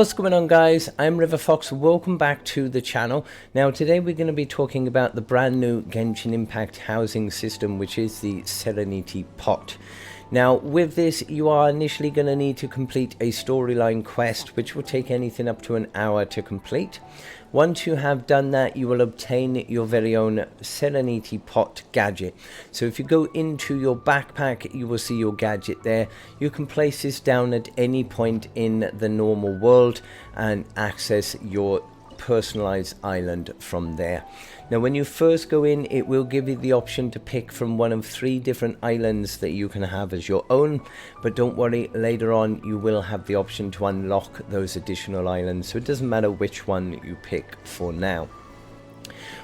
What's going on, guys? I'm RiverFox. Welcome back to the channel. Now today we're going to be talking about the brand new Genshin Impact housing system, which is the Serenitea Pot. Now with this you are initially going to need to complete a storyline quest, which will take anything up to an hour to complete. Once you have done that, you will obtain your very own Serenitea Pot gadget. So if you go into your backpack, you will see your gadget there. You can place this down at any point in the normal world and access your personalized island from there. Now when you first go in, it will give you the option to pick from one of 3 different islands that you can have as your own, but don't worry, later on you will have the option to unlock those additional islands, so it doesn't matter which one you pick for now.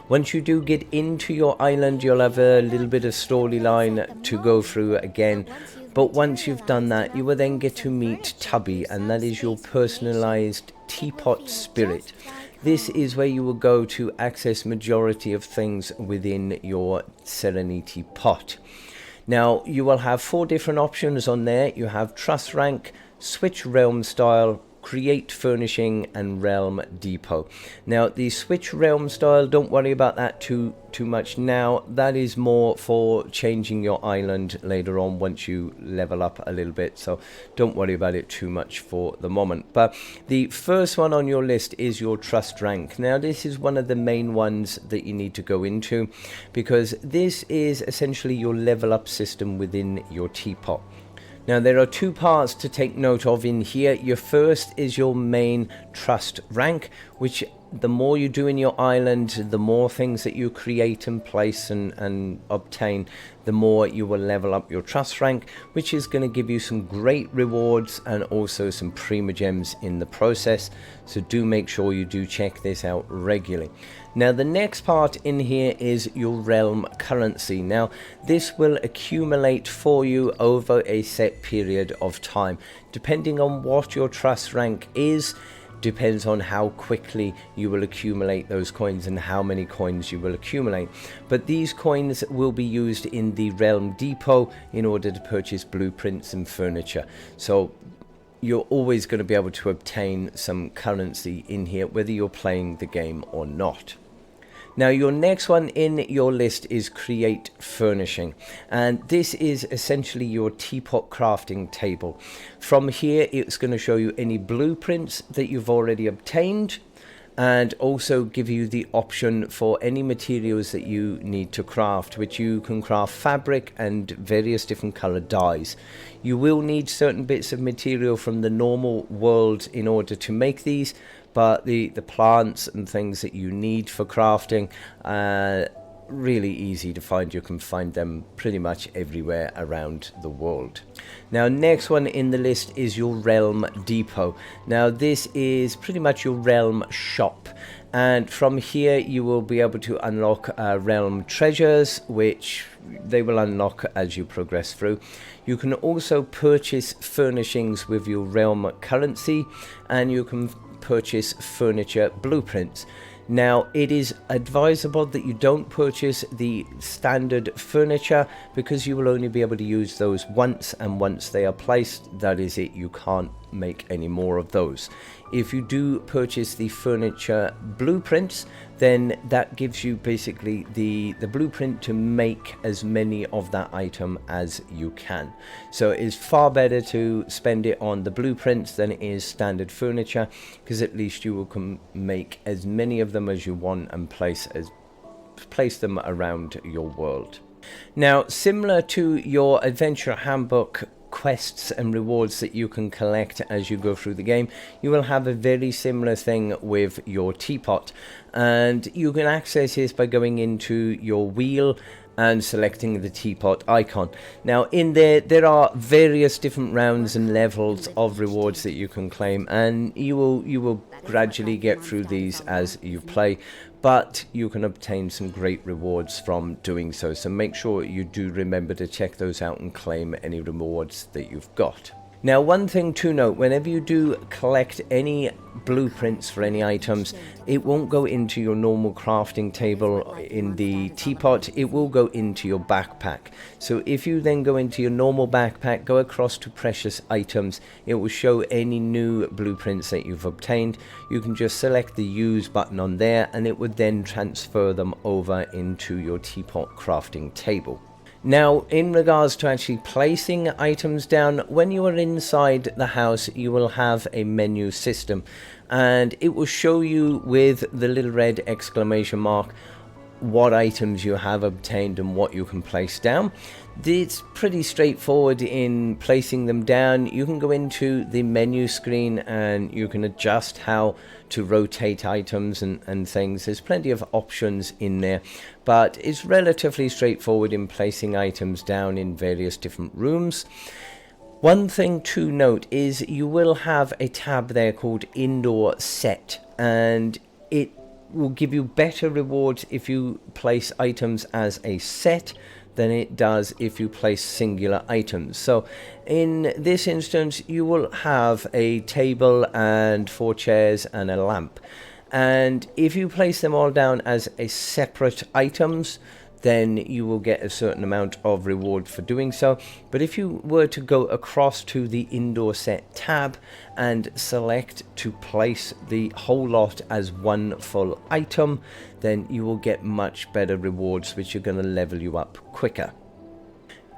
Once you do get into your island, you'll have a little bit of storyline to go through again. But once you've done that, you will then get to meet Tubby, and that is your personalized teapot spirit. This is where you will go to access majority of things within your Serenitea Pot. Now you will have 4 different options on there. You have Trust Rank, Switch Realm Style, Create Furnishing, and Realm Depot. Now the Switch Realm Style, don't worry about that too much now. That is more for changing your island later on once you level up a little bit, so don't worry about it too much for the moment. But the first one on your list is your Trust Rank. Now this is one of the main ones that you need to go into, because this is essentially your level up system within your teapot. Now there are 2 parts to take note of in here. Your first is your main trust rank, which the more you do in your island, the more things that you create and place and obtain, the more you will level up your trust rank, which is going to give you some great rewards and also some Primogems in the process. So do make sure you do check this out regularly. Now the next part in here is your realm currency. Now this will accumulate for you over a set period of time. Depending on what your trust rank is, depends on how quickly you will accumulate those coins and how many coins you will accumulate. But these coins will be used in the Realm Depot in order to purchase blueprints and furniture. So you're always going to be able to obtain some currency in here, whether you're playing the game or not. Now your next one in your list is Create Furnishing, and this is essentially your teapot crafting table. From here it's going to show you any blueprints that you've already obtained, and also give you the option for any materials that you need to craft, which you can craft fabric and various different color dyes. You will need certain bits of material from the normal world in order to make these, but the plants and things that you need for crafting are really easy to find. You can find them pretty much everywhere around the world. Now next one in the list is your Realm Depot. Now this is pretty much your realm shop, and from here you will be able to unlock realm treasures, which they will unlock as you progress through. You can also purchase furnishings with your realm currency, and you can purchase furniture blueprints. Now it is advisable that you don't purchase the standard furniture, because you will only be able to use those once, and once they are placed, that is it. You can't make any more of those. If you do purchase the furniture blueprints, then that gives you basically the blueprint to make as many of that item as you can. So it is far better to spend it on the blueprints than it is standard furniture, because at least you will make as many of them as you want and place them around your world. Now similar to your adventure handbook quests and rewards that you can collect as you go through the game, you will have a very similar thing with your teapot, and you can access this by going into your wheel and selecting the teapot icon. Now in there are various different rounds and levels of rewards that you can claim, and you will gradually get through these as you play, but you can obtain some great rewards from doing so. So make sure you do remember to check those out and claim any rewards that you've got. Now, one thing to note, whenever you do collect any blueprints for any items, it won't go into your normal crafting table in the teapot, it will go into your backpack. So if you then go into your normal backpack, go across to precious items, it will show any new blueprints that you've obtained. You can just select the use button on there and it would then transfer them over into your teapot crafting table. Now, in regards to actually placing items down, when you are inside the house, you will have a menu system and it will show you with the little red exclamation mark what items you have obtained and what you can place down. It's pretty straightforward in placing them down. You can go into the menu screen and you can adjust how to rotate items and things. There's plenty of options in there, but it's relatively straightforward in placing items down in various different rooms. One thing to note is you will have a tab there called Indoor Set, and it will give you better rewards if you place items as a set than it does if you place singular items. So in this instance, you will have a table and 4 chairs and a lamp. And if you place them all down as a separate items, then you will get a certain amount of reward for doing so. But if you were to go across to the Indoor Set tab and select to place the whole lot as one full item, then you will get much better rewards, which are going to level you up quicker.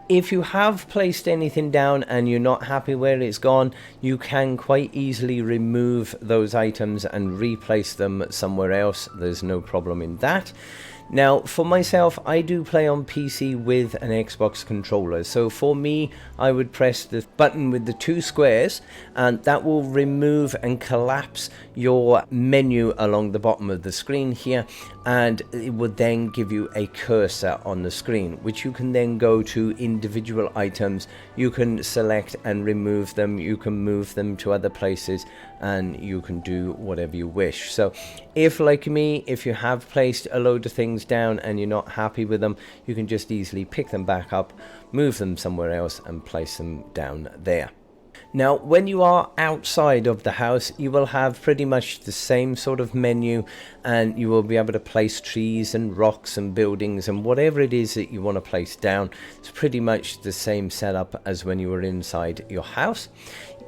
If you have placed anything down and you're not happy where it's gone, you can quite easily remove those items and replace them somewhere else. There's no problem in that. Now, for myself, I do play on PC with an Xbox controller. So for me, I would press the button with the 2 squares and that will remove and collapse your menu along the bottom of the screen here. And it would then give you a cursor on the screen, which you can then go to individual items. You can select and remove them. You can move them to other places and you can do whatever you wish. So if, like me, if you have placed a load of things down and you're not happy with them, you can just easily pick them back up, move them somewhere else and place them down there. Now, when you are outside of the house, you will have pretty much the same sort of menu and you will be able to place trees and rocks and buildings and whatever it is that you want to place down. It's pretty much the same setup as when you were inside your house.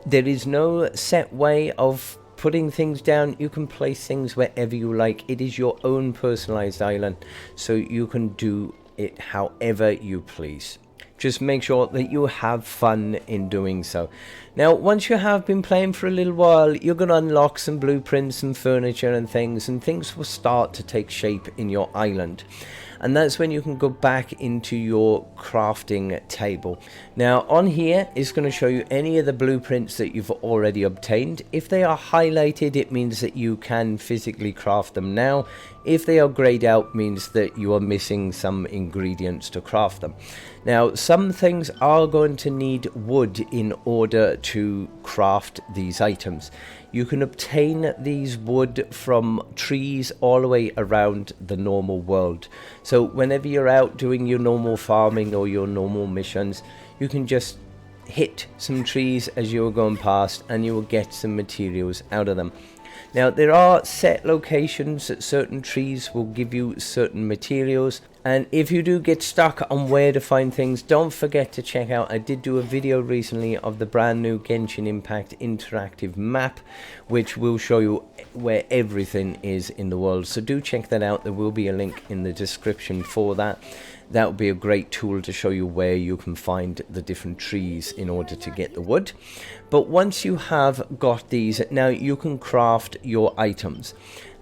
There is no set way of putting things down. You can place things wherever you like. It is your own personalized island, so you can do it however you please. Just make sure that you have fun in doing so. Now, once you have been playing for a little while, you're going to unlock some blueprints and furniture and things will start to take shape in your island. And that's when you can go back into your crafting table. Now, on here is going to show you any of the blueprints that you've already obtained. If they are highlighted, it means that you can physically craft them now. If they are grayed out, means that you are missing some ingredients to craft them. Now, some things are going to need wood in order to craft these items. You can obtain these wood from trees all the way around the normal world. So whenever you're out doing your normal farming or your normal missions, you can just hit some trees as you're going past and you will get some materials out of them. Now, there are set locations that certain trees will give you certain materials, and if you do get stuck on where to find things, don't forget to check out, I did do a video recently of the brand new Genshin Impact interactive map, which will show you where everything is in the world. So do check that out. There will be a link in the description for that. That would be a great tool to show you where you can find the different trees in order to get the wood. But once you have got these, now you can craft your items.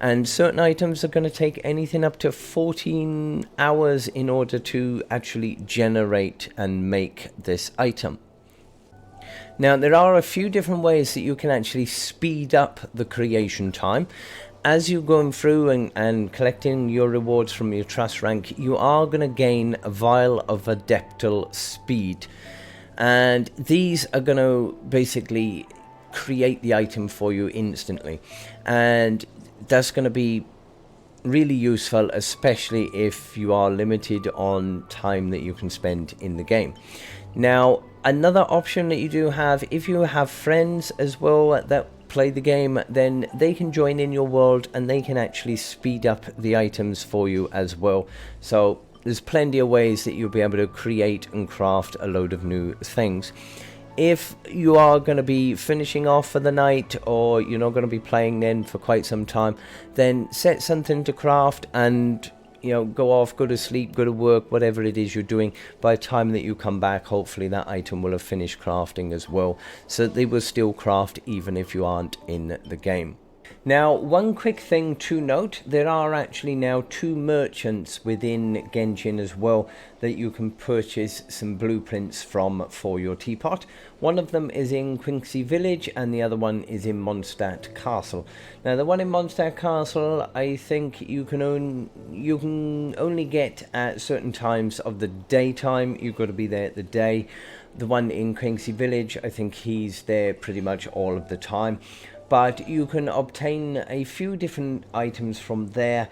And certain items are going to take anything up to 14 hours in order to actually generate and make this item. Now, there are a few different ways that you can actually speed up the creation time. As you're going through and collecting your rewards from your trust rank, you are going to gain a vial of adeptal speed. And these are going to basically create the item for you instantly. And that's going to be really useful, especially if you are limited on time that you can spend in the game. Now, Another option that you do have, if you have friends as well that play the game, then they can join in your world and they can actually speed up the items for you as well. So there's plenty of ways that you'll be able to create and craft a load of new things. If you are going to be finishing off for the night, or you're not going to be playing then for quite some time, then set something to craft and go off, go to sleep, go to work, whatever it is you're doing. By the time that you come back, hopefully that item will have finished crafting as well, so they will still craft even if you aren't in the game. Now, one quick thing to note, there are actually now 2 merchants within Genshin as well that you can purchase some blueprints from for your teapot. One of them is in Quincy Village and the other one is in Mondstadt Castle. Now, the one in Mondstadt Castle, I think you can only get at certain times of the daytime. You've got to be there at the day. The one in Quincy Village, I think he's there pretty much all of the time. But you can obtain a few different items from there.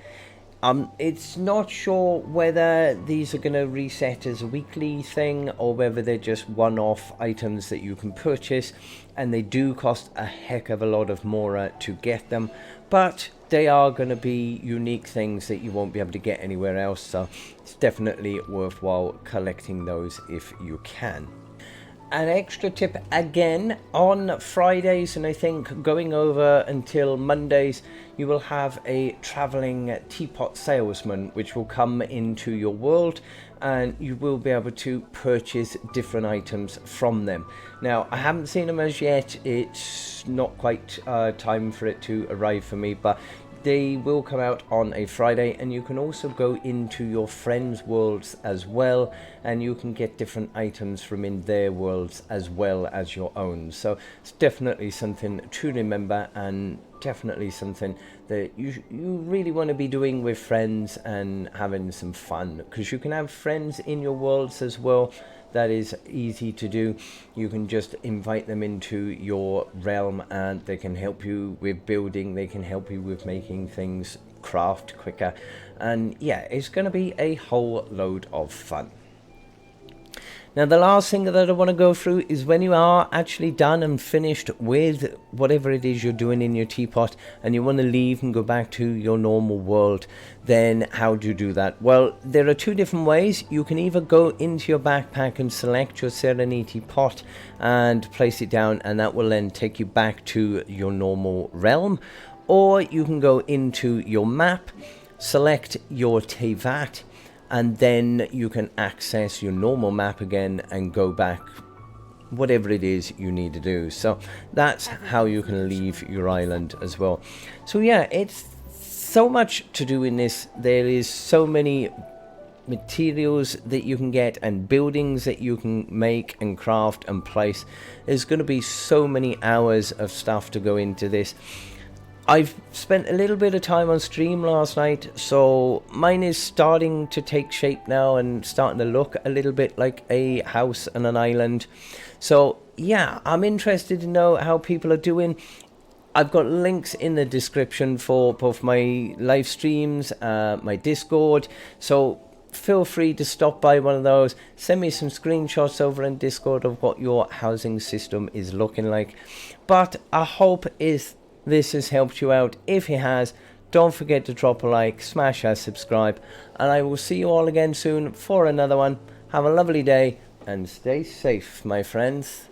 It's not sure whether these are going to reset as a weekly thing or whether they're just one-off items that you can purchase, and they do cost a heck of a lot of more to get them, but they are going to be unique things that you won't be able to get anywhere else, so it's definitely worthwhile collecting those if you can. An extra tip again, on Fridays, and I think going over until Mondays, you will have a traveling teapot salesman which will come into your world, and you will be able to purchase different items from them. Now, I haven't seen them as yet, it's not quite time for it to arrive for me, but they will come out on a Friday, and you can also go into your friends' worlds as well, and you can get different items from in their worlds as well as your own. So it's definitely something to remember, and definitely something that you really want to be doing with friends and having some fun, because you can have friends in your worlds as well. That is easy to do. You can just invite them into your realm and they can help you with building, they can help you with making things craft quicker, and yeah, it's going to be a whole load of fun. Now, the last thing that I want to go through is when you are actually done and finished with whatever it is you're doing in your teapot and you want to leave and go back to your normal world, then how do you do that? Well, there are 2 different ways. You can either go into your backpack and select your Serenitea Pot and place it down, and that will then take you back to your normal realm, or you can go into your map, select your Tevat, and then you can access your normal map again and go back whatever it is you need to do. So that's how you can leave your island as well. So yeah, it's so much to do in this. There is so many materials that you can get and buildings that you can make and craft and place. There's going to be so many hours of stuff to go into this. I've spent a little bit of time on stream last night, so mine is starting to take shape now and starting to look a little bit like a house and an island. So yeah, I'm interested to know how people are doing. I've got links in the description for both my live streams, my Discord, so feel free to stop by one of those. Send me some screenshots over in Discord of what your housing system is looking like. But I hope this has helped you out. If it has, don't forget to drop a like, smash that subscribe, and I will see you all again soon for another one. Have a lovely day and stay safe, my friends.